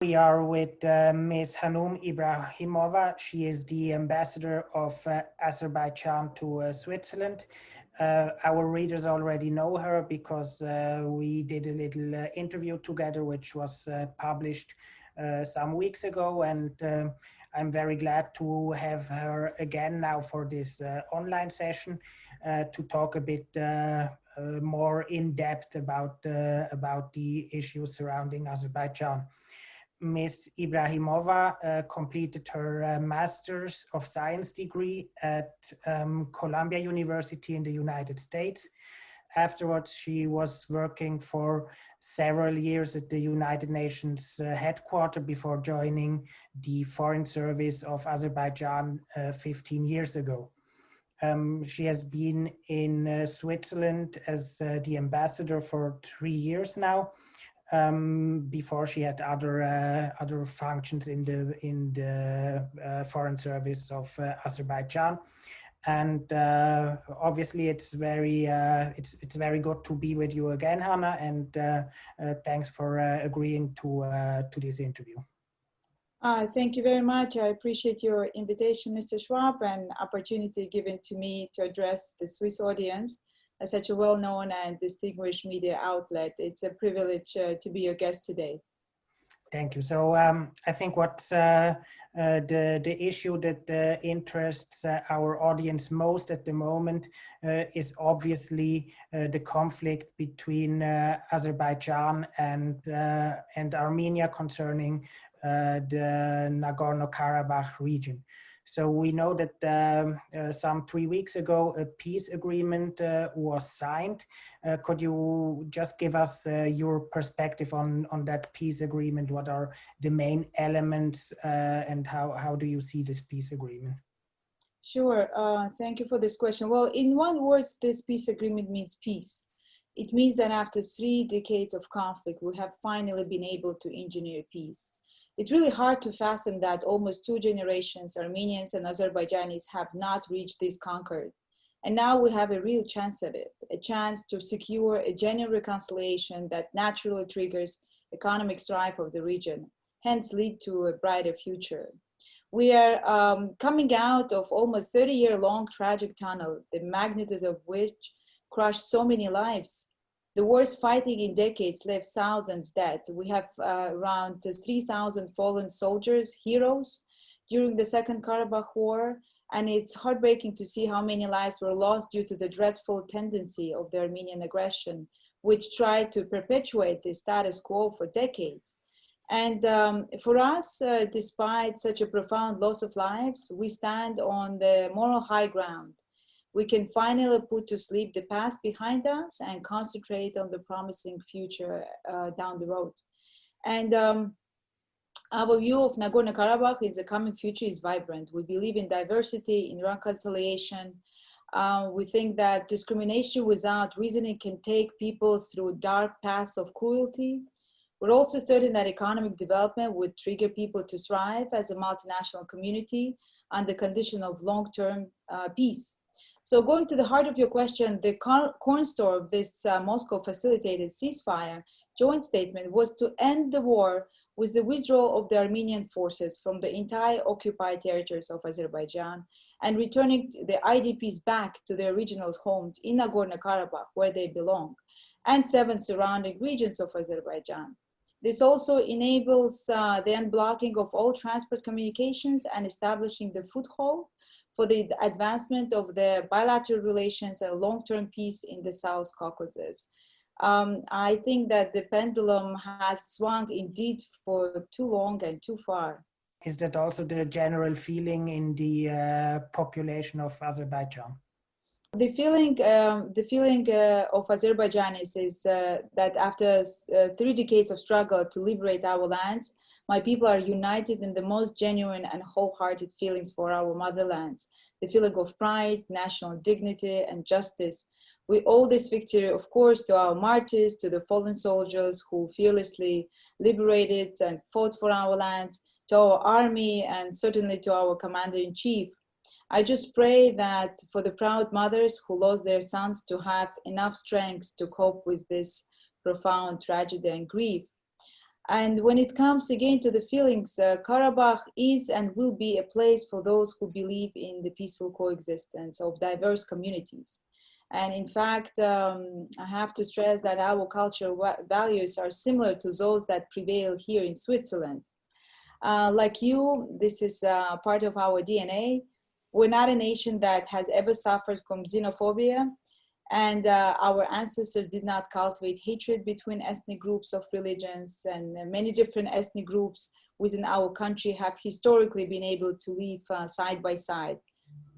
We are with Ms. Hanum Ibrahimova. She is the ambassador of Azerbaijan to Switzerland. Our readers already know her because we did a little interview together, which was published some weeks ago. And I'm very glad to have her again now for this online session to talk a bit more in depth about the issues surrounding Azerbaijan. Ms. Ibrahimova completed her Master's of Science degree at Columbia University in the United States. Afterwards, she was working for several years at the United Nations headquarters before joining the Foreign Service of Azerbaijan 15 years ago. She has been in Switzerland as the ambassador for 3 years now. Before she had other functions in the Foreign Service of Azerbaijan, and obviously it's very good to be with you again, Hannah, and thanks for agreeing to this interview. Thank you very much. I appreciate your invitation, Mr. Schwab, and opportunity given to me to address the Swiss audience as such a well-known and distinguished media outlet. It's a privilege to be your guest today. Thank you. So I think what's the issue that interests our audience most at the moment is obviously the conflict between Azerbaijan and Armenia concerning the Nagorno-Karabakh region. So we know that some 3 weeks ago, a peace agreement was signed. Could you just give us your perspective on that peace agreement? What are the main elements and how do you see this peace agreement? Sure, thank you for this question. Well, in one word, this peace agreement means peace. It means that after 3 decades of conflict, we have finally been able to engineer peace. It's really hard to fathom that almost 2 generations, Armenians and Azerbaijanis, have not reached this concord. And now we have a real chance at it, a chance to secure a genuine reconciliation that naturally triggers economic strife of the region, hence lead to a brighter future. We are coming out of almost 30-year-long tragic tunnel, the magnitude of which crushed so many lives. The worst fighting in decades left thousands dead. We have around 3,000 fallen soldiers, heroes, during the Second Karabakh War, and it's heartbreaking to see how many lives were lost due to the dreadful tendency of the Armenian aggression, which tried to perpetuate the status quo for decades. And for us, despite such a profound loss of lives, we stand on the moral high ground. We can finally put to sleep the past behind us and concentrate on the promising future down the road. And our view of Nagorno-Karabakh in the coming future is vibrant. We believe in diversity, in reconciliation. We think that discrimination without reasoning can take people through dark paths of cruelty. We're also certain that economic development would trigger people to thrive as a multinational community on the condition of long-term peace. So going to the heart of your question, the cornerstone of this Moscow-facilitated ceasefire joint statement was to end the war with the withdrawal of the Armenian forces from the entire occupied territories of Azerbaijan and returning the IDPs back to their original homes in Nagorno-Karabakh, where they belong, and 7 surrounding regions of Azerbaijan. This also enables the unblocking of all transport communications and establishing the foothold for the advancement of the bilateral relations and long-term peace in the South Caucasus. I think that the pendulum has swung indeed for too long and too far. Is that also the general feeling in the population of Azerbaijan? The feeling of Azerbaijanis is that after 3 decades of struggle to liberate our lands, my people are united in the most genuine and wholehearted feelings for our motherlands, the feeling of pride, national dignity, and justice. We owe this victory, of course, to our martyrs, to the fallen soldiers who fearlessly liberated and fought for our lands, to our army, and certainly to our commander-in-chief. I just pray that for the proud mothers who lost their sons to have enough strength to cope with this profound tragedy and grief. And when it comes again to the feelings, Karabakh is and will be a place for those who believe in the peaceful coexistence of diverse communities. And in fact, I have to stress that our cultural values are similar to those that prevail here in Switzerland. Like you, this is part of our DNA. We're not a nation that has ever suffered from xenophobia, and our ancestors did not cultivate hatred between ethnic groups of religions, and many different ethnic groups within our country have historically been able to live side by side,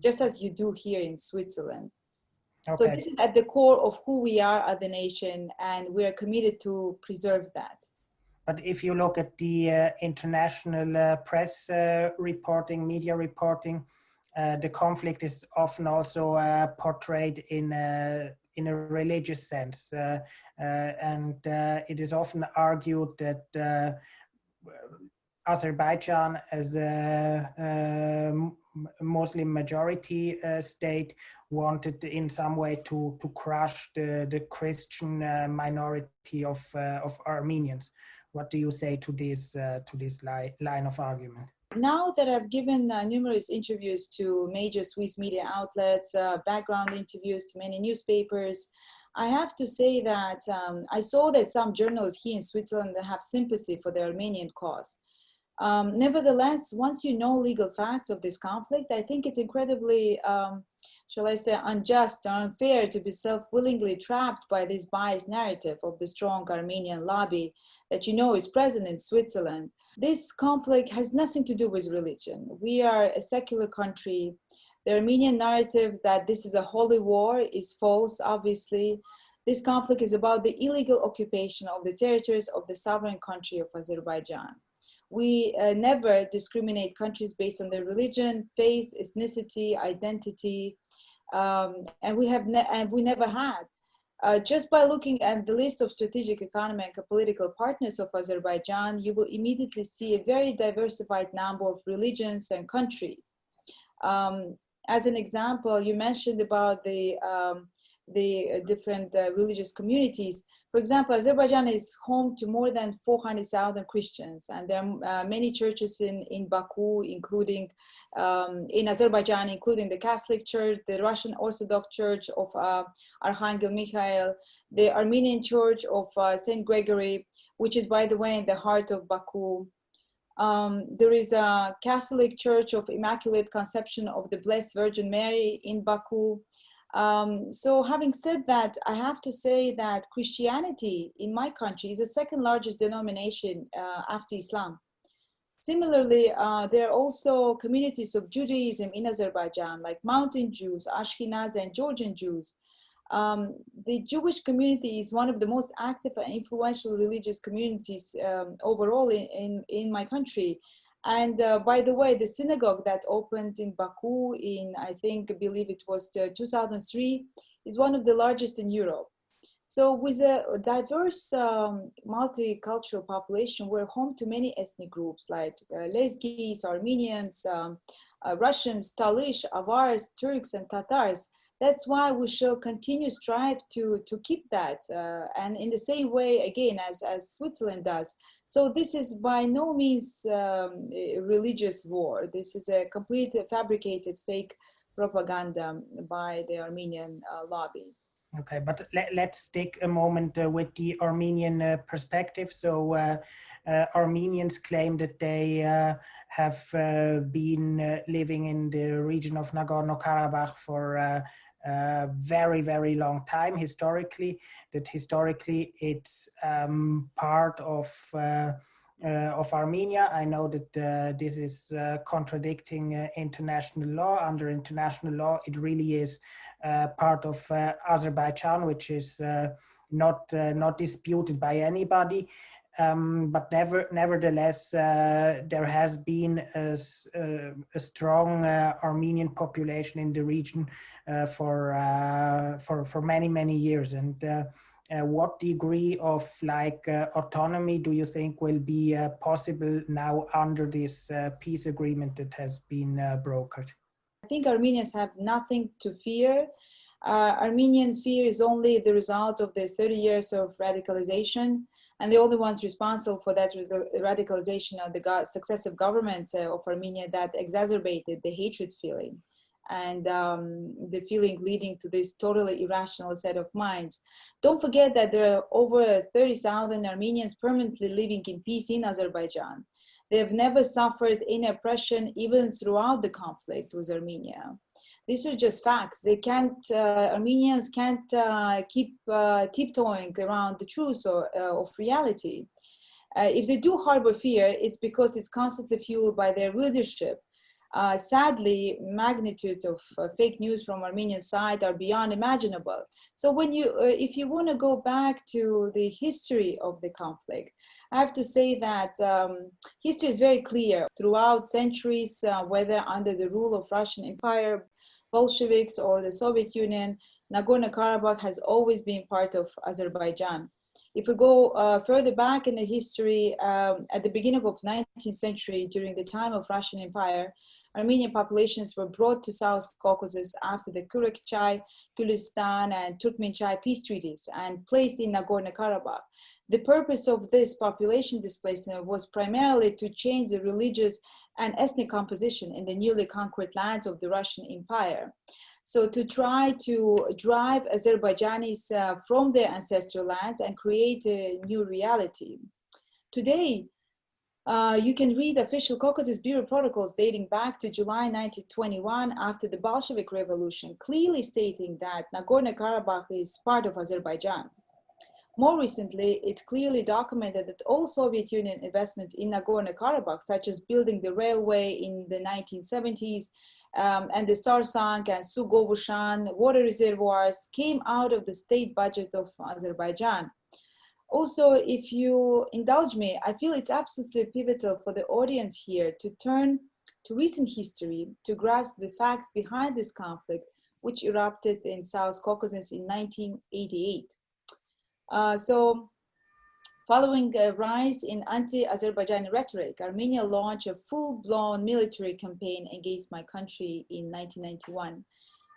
just as you do here in Switzerland. Okay. So this is at the core of who we are as a nation, and we are committed to preserve that. But if you look at the international press reporting, media reporting, the conflict is often also portrayed in a religious sense, and it is often argued that Azerbaijan, as a Muslim majority state, wanted in some way to crush the Christian minority of Armenians. What do you say to this line of argument? Now that I've given numerous interviews to major Swiss media outlets, background interviews to many newspapers, I have to say that I saw that some journalists here in Switzerland have sympathy for the Armenian cause. Nevertheless, once you know legal facts of this conflict, I think it's incredibly, shall I say, unjust or unfair to be self-willingly trapped by this biased narrative of the strong Armenian lobby that you know is present in Switzerland. This conflict has nothing to do with religion. We are a secular country. The Armenian narrative that this is a holy war is false, obviously. This conflict is about the illegal occupation of the territories of the sovereign country of Azerbaijan. We never discriminate countries based on their religion, faith, ethnicity, identity, and we never had. Just by looking at the list of strategic economic and political partners of Azerbaijan, you will immediately see a very diversified number of religions and countries. As an example, you mentioned about the different religious communities. For example, Azerbaijan is home to more than 400,000 Christians, and there are many churches in Baku, including in Azerbaijan, including the Catholic Church, the Russian Orthodox Church of Archangel Mikhail, the Armenian Church of Saint Gregory, which is, by the way, in the heart of Baku. There is a Catholic Church of Immaculate Conception of the Blessed Virgin Mary in Baku. So having said that, I have to say that Christianity in my country is the second largest denomination after Islam. Similarly, there are also communities of Judaism in Azerbaijan, like Mountain Jews, Ashkenazi, and Georgian Jews. The Jewish community is one of the most active and influential religious communities overall in my country. And by the way, the synagogue that opened in Baku in, I believe it was 2003, is one of the largest in Europe. So with a diverse multicultural population, we're home to many ethnic groups like Lezgis, Armenians, Russians, Talish, Avars, Turks, and Tatars. That's why we shall continue strive to keep that, and in the same way, again, as Switzerland does. So this is by no means a religious war. This is a complete fabricated fake propaganda by the Armenian lobby. Okay, but let's take a moment with the Armenian perspective. So Armenians claim that they have been living in the region of Nagorno-Karabakh for a very, very long time historically, that historically it's part of Armenia. I know that this is contradicting international law. Under international law, it really is part of Azerbaijan, which is not disputed by anybody. But nevertheless, there has been a strong Armenian population in the region for many years. And what degree of autonomy do you think will be possible now under this peace agreement that has been brokered? I think Armenians have nothing to fear. Armenian fear is only the result of the 30 years of radicalization. and the only ones responsible for that radicalization are the successive governments of Armenia that exacerbated the hatred feeling and the feeling leading to this totally irrational set of minds. Don't forget that there are over 30,000 Armenians permanently living in peace in Azerbaijan. They have never suffered any oppression even throughout the conflict with Armenia. These are just facts. They can't, Armenians can't keep tiptoeing around the truth of reality. If they do harbor fear, it's because it's constantly fueled by their leadership. Sadly, magnitude of fake news from Armenian side are beyond imaginable. So when you, if you want to go back to the history of the conflict, I have to say that history is very clear. Throughout centuries, whether under the rule of Russian Empire, Bolsheviks, or the Soviet Union, Nagorno-Karabakh has always been part of Azerbaijan. If we go further back in the history, at the beginning of 19th century, during the time of Russian Empire, Armenian populations were brought to South Caucasus after the Kurekchai, Gulistan, and Turkmenchai peace treaties and placed in Nagorno-Karabakh. The purpose of this population displacement was primarily to change the religious and ethnic composition in the newly conquered lands of the Russian Empire. So to try to drive Azerbaijanis from their ancestral lands and create a new reality. Today, you can read official Caucasus Bureau protocols dating back to July 1921 after the Bolshevik Revolution, clearly stating that Nagorno-Karabakh is part of Azerbaijan. More recently, it's clearly documented that all Soviet Union investments in Nagorno-Karabakh, such as building the railway in the 1970s and the Sarsang and Sugovushan water reservoirs, came out of the state budget of Azerbaijan. Also, if you indulge me, I feel it's absolutely pivotal for the audience here to turn to recent history to grasp the facts behind this conflict, which erupted in South Caucasus in 1988. So, following a rise in anti-Azerbaijani rhetoric, Armenia launched a full-blown military campaign against my country in 1991,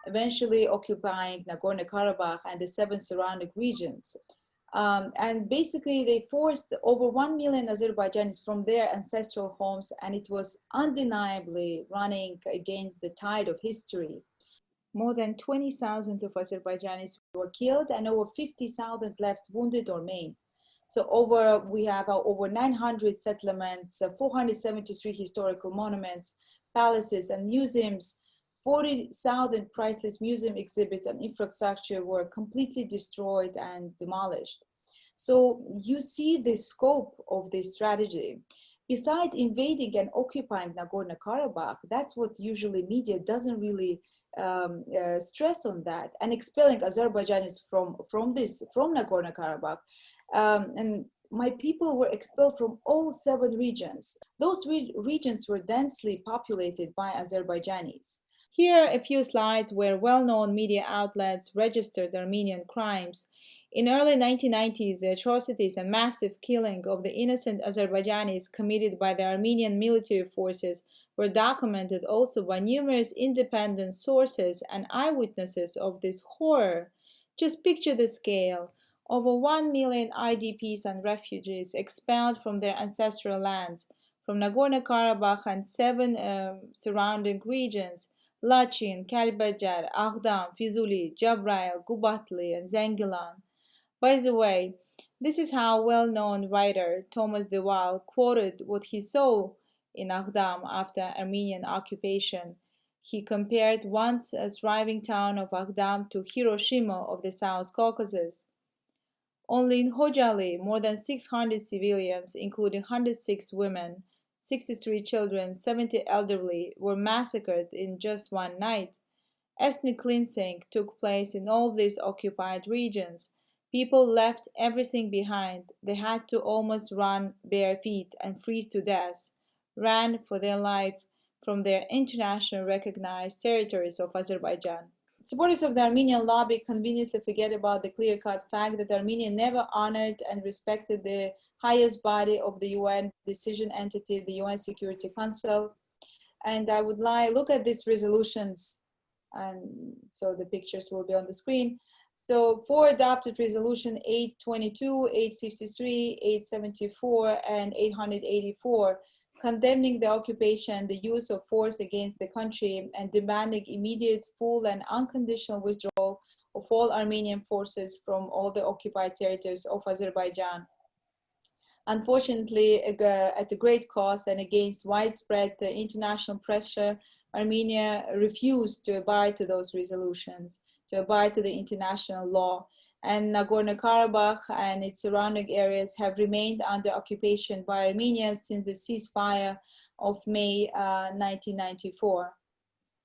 eventually occupying Nagorno-Karabakh and the 7 surrounding regions. And basically, they forced over 1 million Azerbaijanis from their ancestral homes, and it was undeniably running against the tide of history. More than 20,000 of Azerbaijanis were killed and over 50,000 left wounded or maimed. So we have over 900 settlements, 473 historical monuments, palaces, and museums. 40,000 priceless museum exhibits and infrastructure were completely destroyed and demolished. So you see the scope of this strategy. Besides invading and occupying Nagorno-Karabakh, that's what usually media doesn't really stress on that, and expelling Azerbaijanis from Nagorno-Karabakh. And my people were expelled from all 7 regions. Those regions were densely populated by Azerbaijanis. Here are a few slides where well-known media outlets registered Armenian crimes. In early 1990s, the atrocities and massive killing of the innocent Azerbaijanis committed by the Armenian military forces were documented also by numerous independent sources and eyewitnesses of this horror. Just picture the scale. Over 1 million IDPs and refugees expelled from their ancestral lands, from Nagorno-Karabakh and 7 surrounding regions, Lachin, Kalbajar, Aghdam, Fizuli, Jabrail, Gubatli, and Zengilan. By the way, this is how well-known writer Thomas de Waal quoted what he saw in Aghdam after Armenian occupation. He compared once a thriving town of Aghdam to Hiroshima of the South Caucasus. Only in Hojali, more than 600 civilians, including 106 women, 63 children, 70 elderly, were massacred in just one night. Ethnic cleansing took place in all these occupied regions. People left everything behind. They had to almost run bare feet and freeze to death, ran for their life from their internationally recognized territories of Azerbaijan. Supporters of the Armenian lobby conveniently forget about the clear-cut fact that Armenia never honored and respected the highest body of the UN decision entity, the UN Security Council. And I would look at these resolutions, and so the pictures will be on the screen. So four adopted resolution 822, 853, 874, and 884, condemning the occupation and the use of force against the country and demanding immediate, full, and unconditional withdrawal of all Armenian forces from all the occupied territories of Azerbaijan. Unfortunately, at a great cost and against widespread international pressure, Armenia refused to abide to those resolutions, to abide to the international law. And Nagorno-Karabakh and its surrounding areas have remained under occupation by Armenia since the ceasefire of May 1994.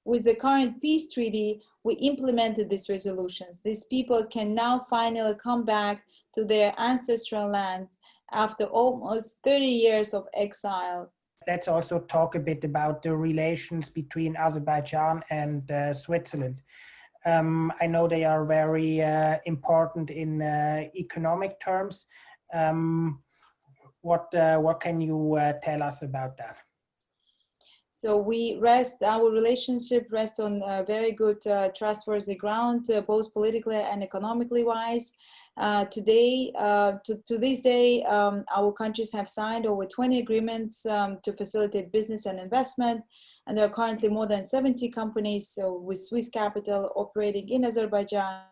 With the current peace treaty, we implemented these resolutions. These people can now finally come back to their ancestral land after almost 30 years of exile. Let's also talk a bit about the relations between Azerbaijan and Switzerland. I know they are very important in economic terms. What can you tell us about that? So our relationship rests on very good, trustworthy ground, both politically and economically wise. To this day, our countries have signed over 20 agreements to facilitate business and investment, and there are currently more than 70 companies with Swiss capital operating in Azerbaijan.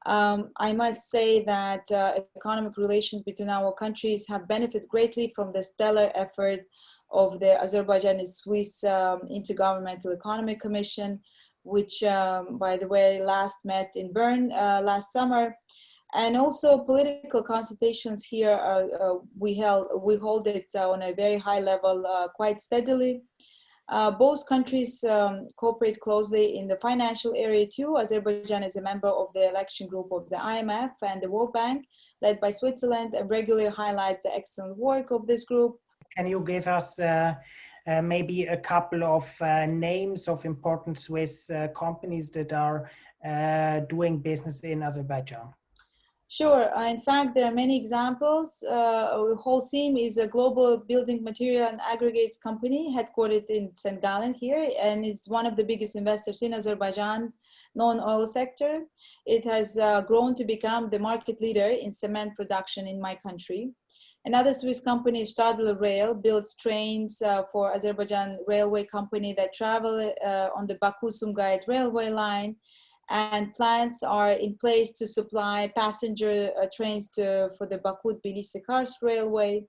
I must say that economic relations between our countries have benefited greatly from the stellar effort of the Azerbaijan and Swiss Intergovernmental Economic Commission, which, by the way, last met in Bern last summer. And also political consultations here, we hold it on a very high level quite steadily. Both countries cooperate closely in the financial area too. Azerbaijan is a member of the election group of the IMF and the World Bank, led by Switzerland, and regularly highlights the excellent work of this group. Can you give us maybe a couple of names of important Swiss companies that are doing business in Azerbaijan? Sure. In fact, there are many examples. Holcim is a global building material and aggregates company headquartered in St. Gallen here, and it's one of the biggest investors in Azerbaijan's non-oil sector. It has grown to become the market leader in cement production in my country. Another Swiss company, Stadler Rail, builds trains for Azerbaijan Railway Company that travel on the Baku-Sumgayit railway line, and plans are in place to supply passenger trains for the Baku-Tbilisi-Kars Railway.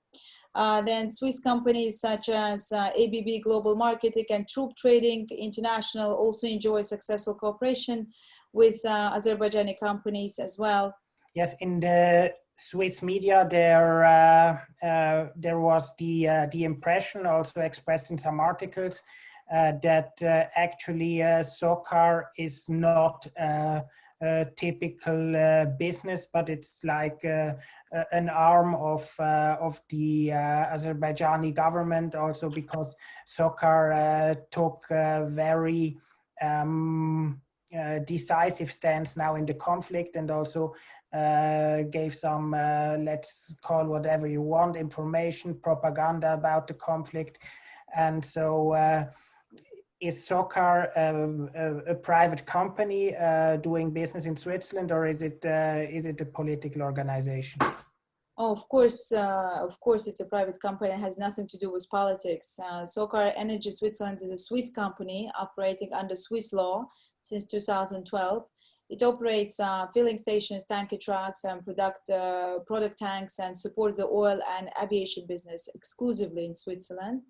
Then Swiss companies such as ABB Global Marketing and Troop Trading International also enjoy successful cooperation with Azerbaijani companies as well. Yes, in the Swiss media, there was the impression, also expressed in some articles, that actually SOCAR is not a typical business, but it's like an arm of the Azerbaijani government, also because SOCAR took a very decisive stance now in the conflict, and also gave some, let's call whatever you want, information, propaganda about the conflict. And so is SOCAR a private company doing business in Switzerland, or is it a political organization? Oh, of course, it's a private company. It has nothing to do with politics. SOCAR Energy Switzerland is a Swiss company operating under Swiss law since 2012. It operates filling stations, tanker trucks, and product tanks, and supports the oil and aviation business exclusively in Switzerland.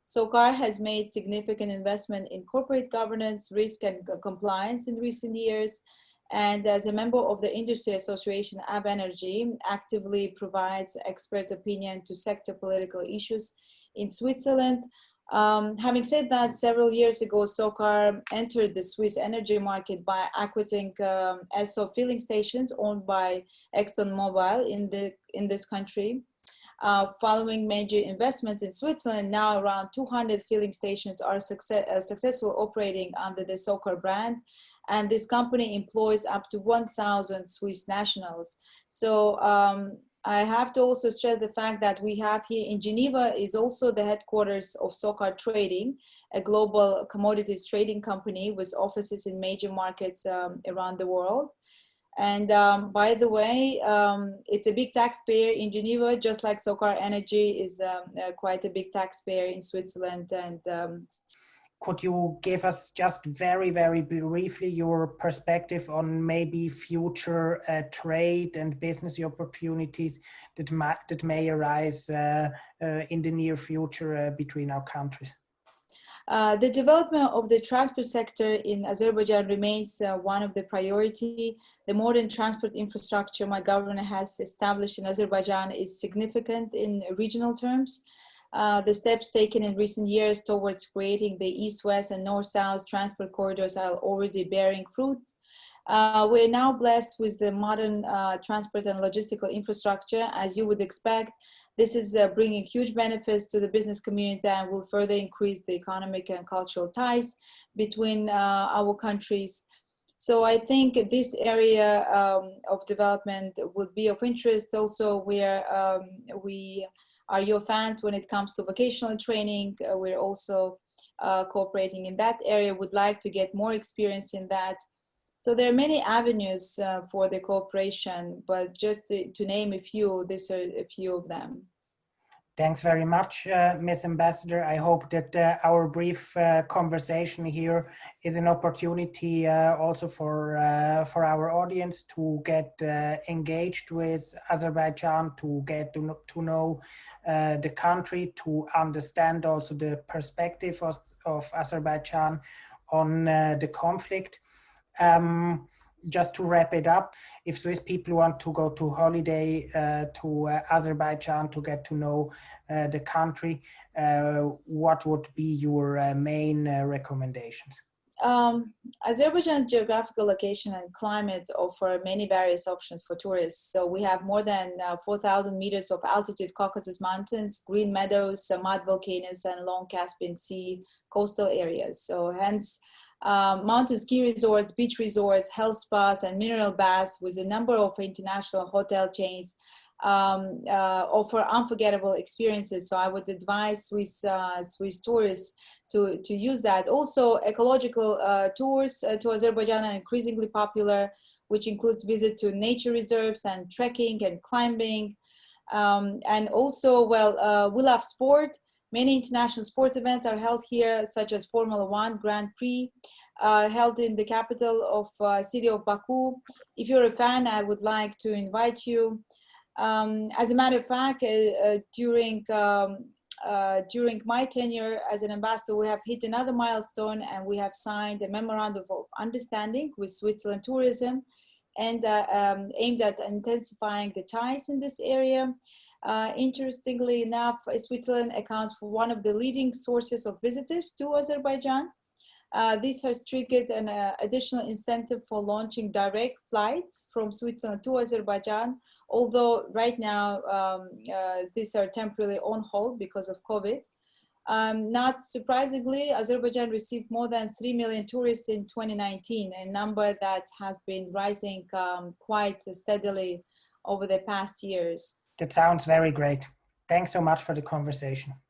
SOCAR has made significant investment in corporate governance, risk, and compliance in recent years. And as a member of the industry association AB Energy, actively provides expert opinion to sector political issues in Switzerland. Having said that, several years ago, SOCAR entered the Swiss energy market by acquiring Esso filling stations owned by ExxonMobil in this country. Following major investments in Switzerland, now around 200 filling stations are successful operating under the SOCAR brand, and this company employs up to 1,000 Swiss nationals. So I have to also stress the fact that we have here in Geneva is also the headquarters of SOCAR Trading, a global commodities trading company with offices in major markets around the world. And by the way, it's a big taxpayer in Geneva, just like Sokar Energy is quite a big taxpayer in Switzerland. And could you give us just very, very briefly your perspective on maybe future trade and business opportunities that may arise in the near future between our countries? The development of the transport sector in Azerbaijan remains one of the priority. The modern transport infrastructure my government has established in Azerbaijan is significant in regional terms. The steps taken in recent years towards creating the east-west and north-south transport corridors are already bearing fruit. We're now blessed with the modern transport and logistical infrastructure, as you would expect. This is bringing huge benefits to the business community and will further increase the economic and cultural ties between our countries. So I think this area of development would be of interest. Also, we are your fans when it comes to vocational training. We're also cooperating in that area, would like to get more experience in that. So there are many avenues for the cooperation, but just to name a few, these are a few of them. Thanks very much, Ms. Ambassador. I hope that our brief conversation here is an opportunity also for our audience to get engaged with Azerbaijan, to get to know the country, to understand also the perspective of Azerbaijan on the conflict. Just to wrap it up, if Swiss people want to go to holiday to Azerbaijan to get to know the country, what would be your main recommendations? Azerbaijan's geographical location and climate offer many various options for tourists. So we have more than 4,000 meters of altitude Caucasus Mountains, green meadows, mud volcanoes, and long Caspian Sea coastal areas. So hence, mountain ski resorts, beach resorts, health spas, and mineral baths with a number of international hotel chains offer unforgettable experiences. So I would advise Swiss tourists to use that. Also, ecological tours to Azerbaijan are increasingly popular, which includes visit to nature reserves and trekking and climbing. And also, well, we love sport. Many international sports events are held here, such as Formula One Grand Prix, held in the capital of city of Baku. If you're a fan, I would like to invite you. As a matter of fact, during my tenure as an ambassador, we have hit another milestone, and we have signed a memorandum of understanding with Switzerland Tourism, and aimed at intensifying the ties in this area. Interestingly enough, Switzerland accounts for one of the leading sources of visitors to Azerbaijan. This has triggered an additional incentive for launching direct flights from Switzerland to Azerbaijan, although right now these are temporarily on hold because of COVID. Not surprisingly, Azerbaijan received more than 3 million tourists in 2019, a number that has been rising quite steadily over the past years. That sounds very great. Thanks so much for the conversation.